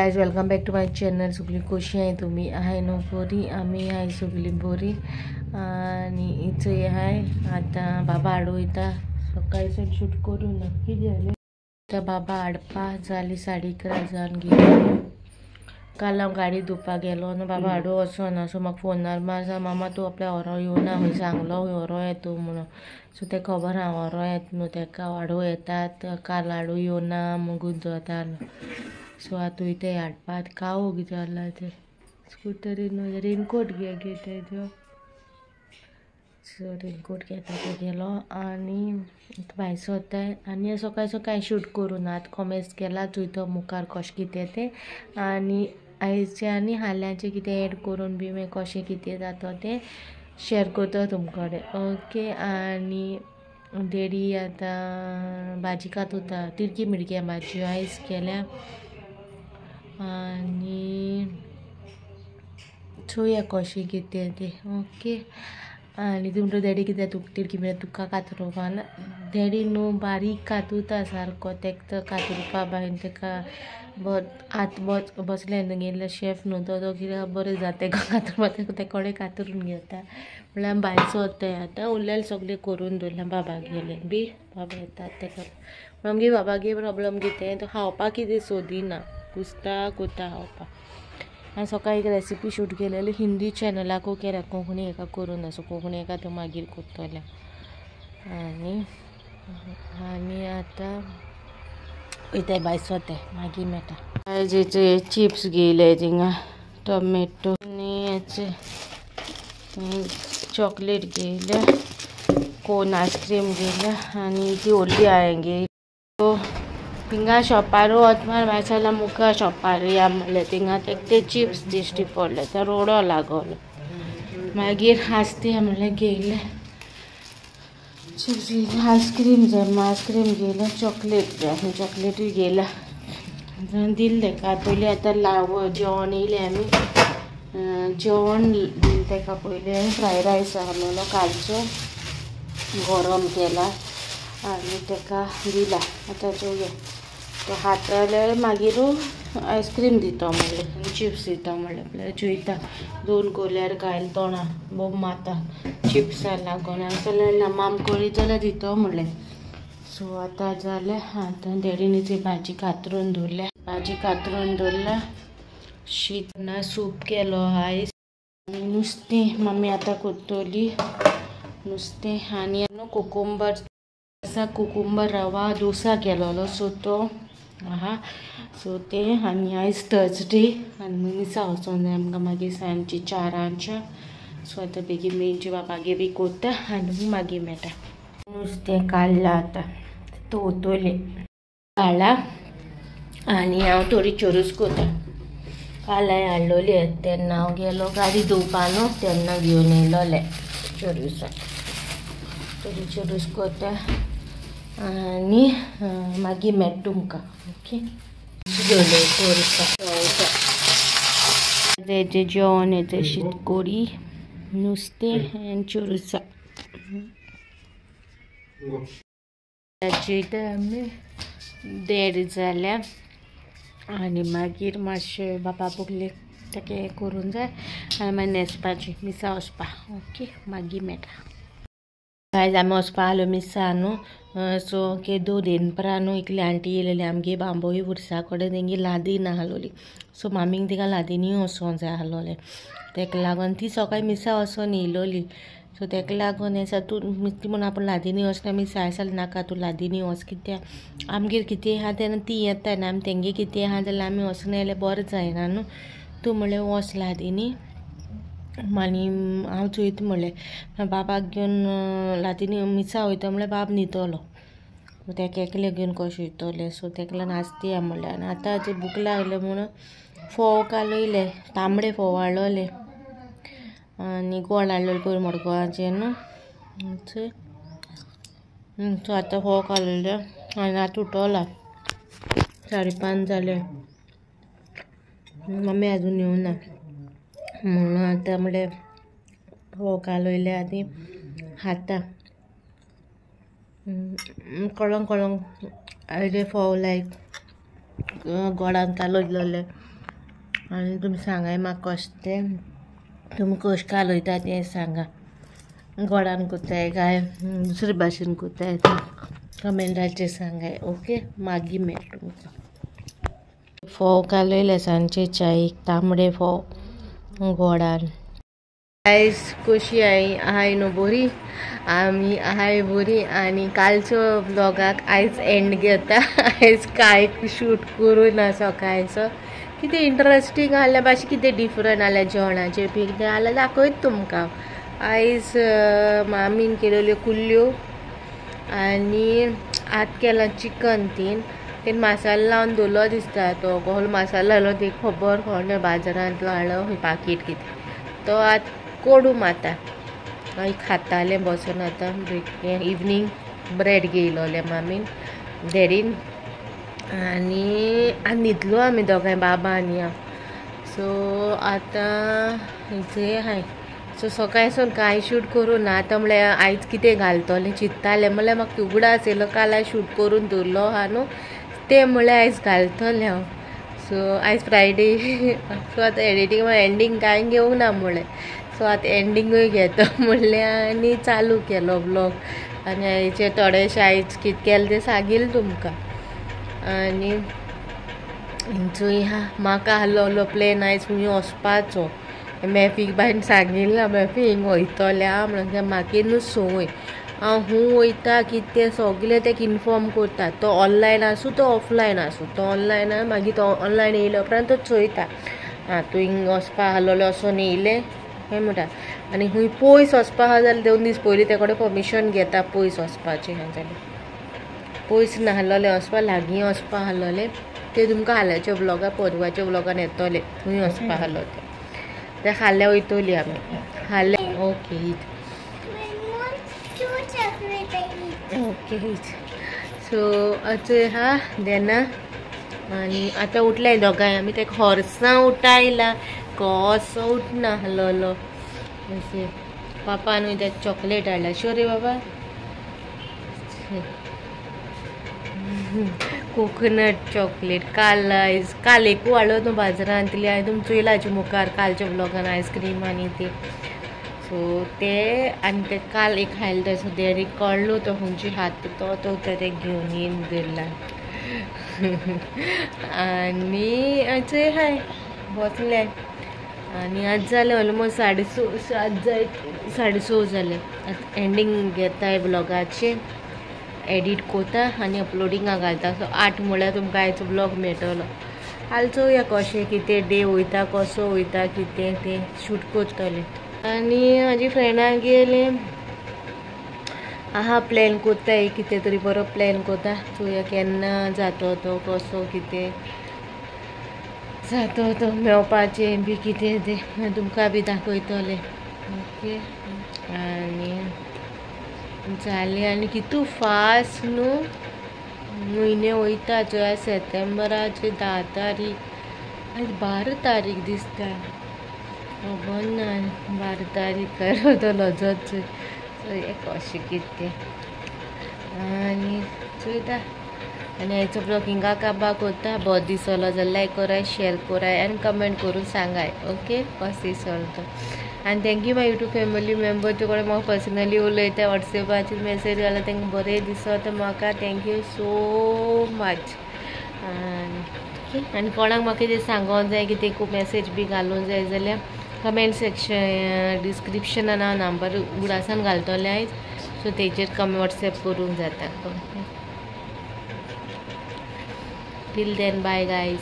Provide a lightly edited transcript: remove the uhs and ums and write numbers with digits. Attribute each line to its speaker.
Speaker 1: Guys welcome back to my channel. सगळी कशी आहे तुम्ही? आहे नो बरी, आम्ही आहे सगळी बरी. आणि इथे आहे आता बाबा हाडू येता सकाळीसून शूट करून नक्की झाले. आता बाबा हाडपा जाली 11:30 जावन गेली. काल हांव गाडी धुवपाक गेलो आनी बाबा हाडू वचोना. सो म्हाका फोनार मारसा मामा तूं आपल्या व्हरो येवना, खंय सांगलो व्हरो येता म्हणून. सो ते खबर हांव व्हरो येता न्हू, तेका हाडू येतात. काल हाडू येवना मगूच जातालो. सो आतां वयता हाडपा. कावो कितें जालां ते स्कुटरीन रेनकोट घे तेजो. सो रेनकोट घेता तो गेलो आनी भायर सरताय. आनी सकाळी कांय शूट करूं ना. आतां कॉमेंट्स केला चोयतो मुखार कशें कितें तें आनी आयचे आनी हाल्यांचें कितें एड करून बी मागीर कशें कितें जाता तें शेअर करता तुमचे कडेन. ओके. आनी डॅडी आतां भाजी कातुता. तिडकी मिडकी भाजी आयज केल्या आनी चोया कशें कितें तें. ओके. आनी तुमचो डॅडी कितें तिडकी मिडकी तुका कातरुपा ना. डॅडी न्हू बारीक कातुता सारको. तेका तो कातरुपा भायर तेका हात बसले न्हू शेफ न्हू तो कित्याक बरें जाता तेका कातरुपा. ते कोडे कातरून घेता म्हणल्यार भायर सरताय. आतां उरलेलें सगळें करून दवरलां. बाबा गेले बी बाबा येतात तेका. आमगे बाबागे प्रॉब्लम कितें तो खावपाक कितें सोदिना. कुस्ता कोता खावपाक. हांवें सकाळी एक रेसिपी शूट केलेली हिंदी चॅनलाकू केल्या. कोंकणी हेका करून ना. सो कोंकणी हेका तो मागीर करतलें. आनी आतां वयताय भायर सरताय मागीर मेळटा. हेजे चिप्स घेयले थिंगा टोमेटो आनी हेचे चॉकलेट घेयल्या. कोन आयस्क्रीम घेयल्या आनी ती व्हडली हांवें सो थिंगा शॉपार वचपार भायर सरला. मुखार शॉपार या म्हणलें थिंगा ते चिप्स दिश्टी पडले. तो रोडो लागलो. मागीर आसती म्हणलें घेयले चिप्स घेयले. आयस्क्रीम जाय आयस्क्रीम घेयले. चॉकलेट जाय चॉकलेटूय घेयल्या. दिल्ले तेका. पयलीं आतां जेवण येयलें आमी जेवण दिलें तेका. पयलीं फ्रायड रायस आहलो कालचो गरम केला आनी तेका दिला. आतां चोया तो खातले मागीर आयस्क्रीम दिता म्हणलें आनी चिप्स दिता म्हणलें. चोयता 2 कोल्यार घायल तोंडां बोब माता चिप्सा लागून. जाल्यार माम कळ्ळी जाल्यार दिता म्हणलें. सो आतां जालें. आतां डॅडीन ती भाजी कातरून दवरल्या. शीत ना सूप केलो आयज. आनी नुस्तें मम्मी आतां करतली नुस्तें. आनी कुकुंबर कुकुंबर रवा डोसा केलोलो सो तो आहा. सो तें आनी आयज थर्सडे आनी मिसा वचोंक जाय आमकां मागीर सांजची 4:00. सो आतां बेगीन मेनचे बाबागे बी करता आनी मागीर मेळटा. नुस्तें काडलां आतां तोवतोलें काडलां आनी हांव थोडी चोरूस करता. काल हांवें हाडलोली तेन्ना हांव गेलो गाडी धुवपा न्हू तेन्ना घेवन येयलोलें चोरूस. थोडी चोरूस करता आनी मागीर मेळटा तुमकां. ओके. तेजें जेवण हेजें शीतकोडी नुस्तें आनी चोरुसा जेयता आमी देड जाल्या. आनी मागीर मातशें बाबा बुगलेक तेका हें करूंक जाय आनी मागीर न्हेसपाचें मिसा वचपा. ओके. मागीर मेळटा. आयज आमी वचपा आहलो मिसा न्हू. सो केदो देनपरा न्हू एकली आंटी येयलेली आमगे बांबोळी उर्सा कडेन तेंगे लादीन आहलोली. सो मामीक तिका लादिनी वचोंक जाय आहलोलें. तेका लागोन ती सकाळीं मिसा वचोन येयलोली. सो तेका लागोन हें तूं ती म्हूण आपूण लादिनी वचना. मिसा आयज नाका तूं लादिनी वच कित्याक आमगेर कितें आहा तेन्ना ती येताय आनी आमी तेंगे कितें आहा जाल्यार आमी वचना जाल्यार बरें जायना न्हू. तूं म्हणलें वच लादिनी. आनी हांव चोयता म्हणलें बाबाक घेवन लादिनी मिसा वयता म्हणल्यार बाब न्हिदोलो. तेका एकलें घेवन कशें वयतलें. सो तेका लागून आसतिया म्हणलें. आनी आतां हाजे भूक लागलें म्हणून फोव कालयले तांबडे फोव हाडलोले आनी गोड हाडलोले पयर मडगांवाचे न्हू. सो आतां फोव कालयले आनी आतां उठोला 5:30 जाले. मम्मी आजून येवना म्हणून आतां म्हणलें फोव कालयले आनी खाता. कळंग हेजे फोव लायक गोडान कालयलोले आनी तुमी सांगाय म्हाका कशें तें तुमी कशें कालयता तें सांगा गोडान कोत्ताय काय दुसरे भाशेन कोत्ताय तें कमेंटाचेर सांगाय ओके मागीर मेळ तुमकां फोव कालयले सांजचे च्यायेक तांबडे फोव गोडान आयज कशी आहाय न्हू बरी आमी आहाय बरी आनी कालचो व्लॉगाक आयज एंड घेता आयज कांय शूट करूं ना सकाळचो कितें इंट्रस्टींग आहलें भाशेन कितें डिफरंट आहलें जेवणाचेर बी कितें आहलें दाखयत तुमकां आयज मामीन केलेल्यो कुल्ल्यो आनी आत केला चिकन तेन मसालो लावन दवरलो दिसता तो कसलो मसालो आहलो ती खबर कोणे बाजारांतलो हाडलो पाकीट कितें तो आत कोडू माता हांव खातालें बसून आतां इवनींग ब्रेड घेयलोलें मामीन डॅडीन आनी न्हिदलो आमी दोगांय बाबा आनी हांव सो आतां थंय हाय सो सकाळसून कांय शूट करूं ना आतां म्हळ्यार आयज कितें घालतलें चिंत्तालें म्हळ्यार म्हाका उगडास येयलो काल हांवें शूट करून दवरलो आहा न्हू तें म्हळ्यार आयज घालतलें हांव सो आयज फ्रायडे सो आतां एडिटींग एंडींग कांय घेवंक ना म्हळें सो आतां एंडींगूय घेता म्हणलें आनी चालू केलो ब्लॉग आनी हाचे थोडेशें आयज कितें केलें तें सांगिल्लें तुमकां आनी थंय म्हाका आहलो प्लॅन आयज खंय वचपाचो मॅफीक बायन सांगिल्लें मॅफी हिंग वयतलें आं म्हणून म्हाका न्हू संवय हांव हूं वयता कितें सगलें तेका इन्फॉर्म करता तो ऑनलायन आसूं तो ऑफलायन आसूं तो ऑनलायन मागीर तो ऑनलायन येयल्या उपरांत तो चोयता आं तूं हिंग वचपा आहलोलें वोसोन येयलें हें म्हणटा आनी हूंय पयस वचपा आहा जाल्यार 2 दीस पयलीं ते कडेन परमिशन घेता पयस वचपाचें जाल्यार पयस नाहलोलें वचपा लागीं वचपा आहलोलें तें तुमकां हाल्याच्या ब्लॉगार परवाच्या ब्लॉगान येतोलें थंय वचपा आहलो तें हाल्या वयतलीं आमी हाल्या ओके हीट ओके सो अचय हा देना आनी आतां उठले दोगांय आमी तेका हॉर्सां उठायला कसो उठना आहलोलो अशें पापानूय तेका चॉकलेट हाडला शो रे बाबा कोकोनट चॉकलेट काल एकू हाडलो न्हू बाजारांतली हांवें तुमकां चोयलाचे मुखार कालच्या ब्लॉगान आयस्क्रीम आनी ती सो ते आनी ते काल एक खायलो तो सो डॅडीक कळ्ळो तो खंयची हात तो ते घेवन येवन दवरला आनी अचय हाय वचले आनी आज जालें ऑलमोस्ट 6:30 जालें आतां एंडींग घेताय ब्लॉगाचें एडीट कोता आनी अपलोडिंगाक घालता सो 8 म्हळ्यार तुमकां आयचो ब्लॉग मेळटलो हाल चोवया कशें कितें डे वयता कसो वयता कितें तें शूट करतलें आनी म्हाजी फ्रेंडां गेलीं आहा प्लॅन कोत्ताय कितें तरी बरो प्लॅन कोता चोवया केन्ना जातो तो कसो कितें जातो तो मेळपाचें बी कितें तें तुमकां बी दाखयतलें ओके आनी जालें आनी कितू फास्ट न्हू म्हयने वयता चोया सेप्टेंबराचे 10 तारीख आयज 12 तारीख दिसता खबर ना 12 तारीख करतलो जच चोया कशें कितें आनी चोयता आनी हाचो ब्लॉग हिंगा काबार कोता बरो दिसलो जाल्यार लायक कराय शेअर कराय आनी कमेंट करून सांगाय ओके कसो दिसलो तो आनी थँक्यू माय यूट्यूब फॅमिली मेंबर तुका म्हाका पर्सनली उलयता वॉट्सॅपाचेर मेसेज घालता तांकां बरें दिसता म्हाका थँक्यू सो मच आनी कोणाक म्हाका कितें सांगोंक जाय कितें खूब मेसेज बी घालूंक जाय जाल्यार कमेंट सेक्शन डिस्क्रिप्शनान हांव नंबर उगडासान घालतलें आयज सो तेजेर वॉट्सॅप करूंक जाता okay till then bye guys